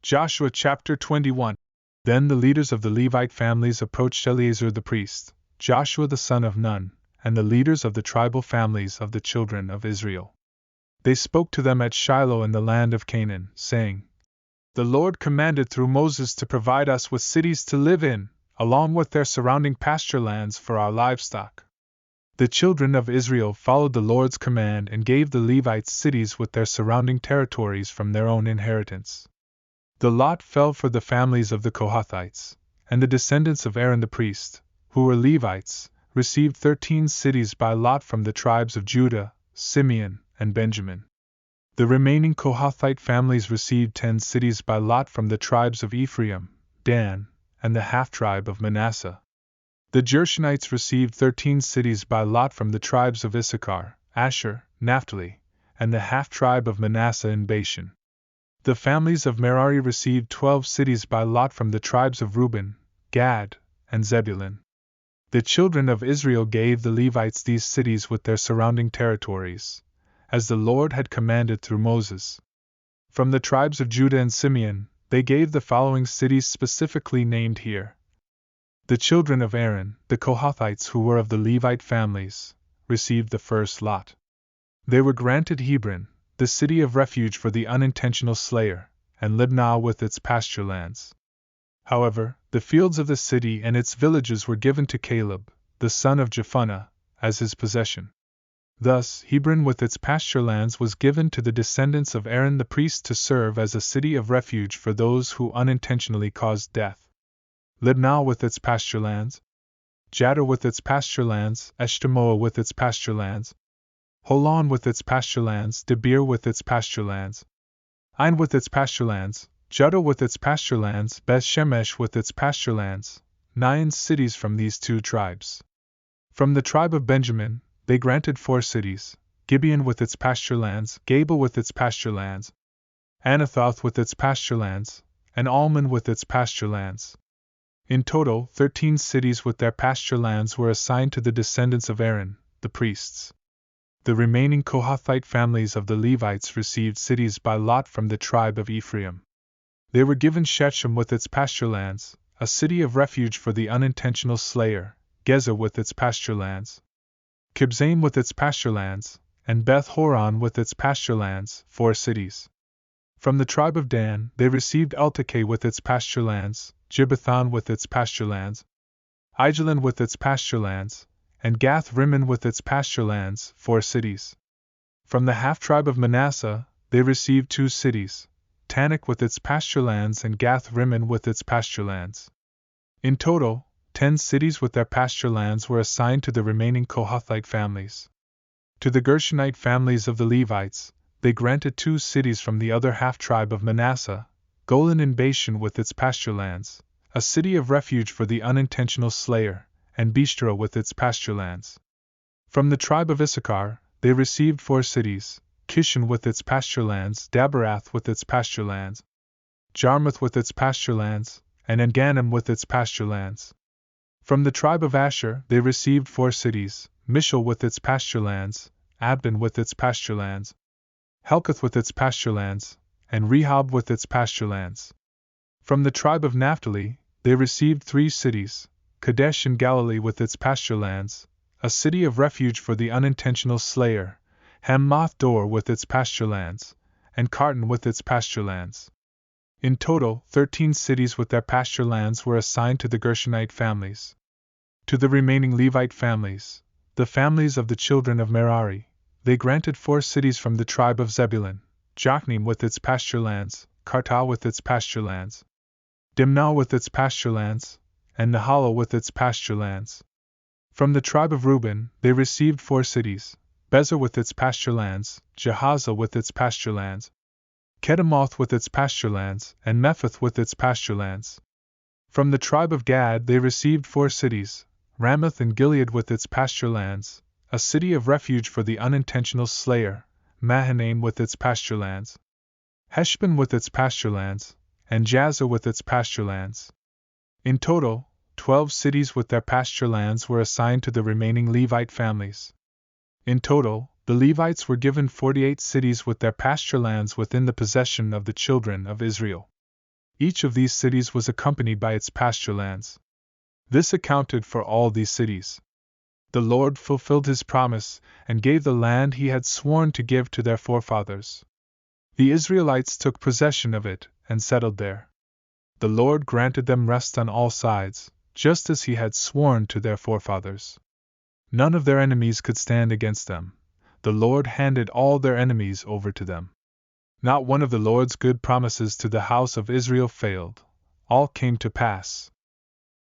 Joshua chapter 21. Then the leaders of the Levite families approached Eleazar the priest, Joshua the son of Nun, and the leaders of the tribal families of the children of Israel. They spoke to them at Shiloh in the land of Canaan, saying, "The Lord commanded through Moses to provide us with cities to live in, along with their surrounding pasture lands for our livestock." The children of Israel followed the Lord's command and gave the Levites cities with their surrounding territories from their own inheritance. The lot fell for the families of the Kohathites, and the descendants of Aaron the priest, who were Levites, received 13 cities by lot from the tribes of Judah, Simeon, and Benjamin. The remaining Kohathite families received 10 cities by lot from the tribes of Ephraim, Dan, and the half-tribe of Manasseh. The Gershonites received 13 cities by lot from the tribes of Issachar, Asher, Naphtali, and the half-tribe of Manasseh in Bashan. The families of Merari received 12 cities by lot from the tribes of Reuben, Gad, and Zebulun. The children of Israel gave the Levites these cities with their surrounding territories, as the Lord had commanded through Moses. From the tribes of Judah and Simeon, they gave the following cities specifically named here. The children of Aaron, the Kohathites who were of the Levite families, received the first lot. They were granted Hebron, the city of refuge for the unintentional slayer, and Libnah with its pasture lands. However, the fields of the city and its villages were given to Caleb, the son of Jephunneh, as his possession. Thus, Hebron with its pasture lands was given to the descendants of Aaron the priest to serve as a city of refuge for those who unintentionally caused death. Libnah with its pasture lands, Jadar with its pasture lands, Eshtemoa with its pasture lands, Holon with its pasture lands, Debir with its pasture lands, Ain with its pasture lands, Judah with its pasture lands, Beth Shemesh with its pasture lands, 9 cities from these 2 tribes. From the tribe of Benjamin, they granted 4 cities, Gibeon with its pasture lands, Gabal with its pasture lands, Anathoth with its pasture lands, and Almon with its pasture lands. In total, 13 cities with their pasture lands were assigned to the descendants of Aaron, the priests. The remaining Kohathite families of the Levites received cities by lot from the tribe of Ephraim. They were given Shechem with its pasture lands, a city of refuge for the unintentional slayer, Gezer with its pasture lands, Kibzaim with its pasture lands, and Beth Horon with its pasture lands, 4 cities. From the tribe of Dan, they received Eltekeh with its pasture lands, Gibbethon with its pasture lands, Aijalon with its pasture lands, and Gath Rimmon with its pasture lands, 4 cities. From the half-tribe of Manasseh, they received 2 cities, Tanakh with its pasture lands and Gath Rimmon with its pasture lands. In total, 10 cities with their pasture lands were assigned to the remaining Kohathite families. To the Gershonite families of the Levites, they granted 2 cities from the other half-tribe of Manasseh, Golan in Bashan with its pasture lands, a city of refuge for the unintentional slayer, and Beeshterah with its pasture lands. From the tribe of Issachar, they received 4 cities, Kishon with its pasture lands, Daberath with its pasture lands, Jarmuth with its pasture lands, and Engannim with its pasture lands. From the tribe of Asher, they received 4 cities, Mishal with its pasture lands, Abdon with its pasture lands, Helkath with its pasture lands, and Rehob with its pasture lands. From the tribe of Naphtali, they received 3 cities, Kadesh in Galilee with its pasture lands, a city of refuge for the unintentional slayer, Hammoth Dor with its pasture lands, and Kartan with its pasture lands. In total, 13 cities with their pasture lands were assigned to the Gershonite families. To the remaining Levite families, the families of the children of Merari, they granted 4 cities from the tribe of Zebulun, Jokneam with its pasture lands, Kartah with its pasture lands, Dimnah with its pasture lands, and Nahalal with its pasture lands. From the tribe of Reuben, they received 4 cities, Bezer with its pasture lands, Jahaziel with its pasture lands, Kedemoth with its pasture lands, and Mephath with its pasture lands. From the tribe of Gad they received 4 cities, Ramoth and Gilead with its pasture lands, a city of refuge for the unintentional slayer, Mahanaim with its pasture lands, Heshbon with its pasture lands, and Jazer with its pasture lands. In total, 12 cities with their pasture lands were assigned to the remaining Levite families. In total, the Levites were given 48 cities with their pasture lands within the possession of the children of Israel. Each of these cities was accompanied by its pasture lands. This accounted for all these cities. The Lord fulfilled his promise and gave the land he had sworn to give to their forefathers. The Israelites took possession of it and settled there. The Lord granted them rest on all sides, just as he had sworn to their forefathers. None of their enemies could stand against them. The Lord handed all their enemies over to them. Not one of the Lord's good promises to the house of Israel failed. All came to pass.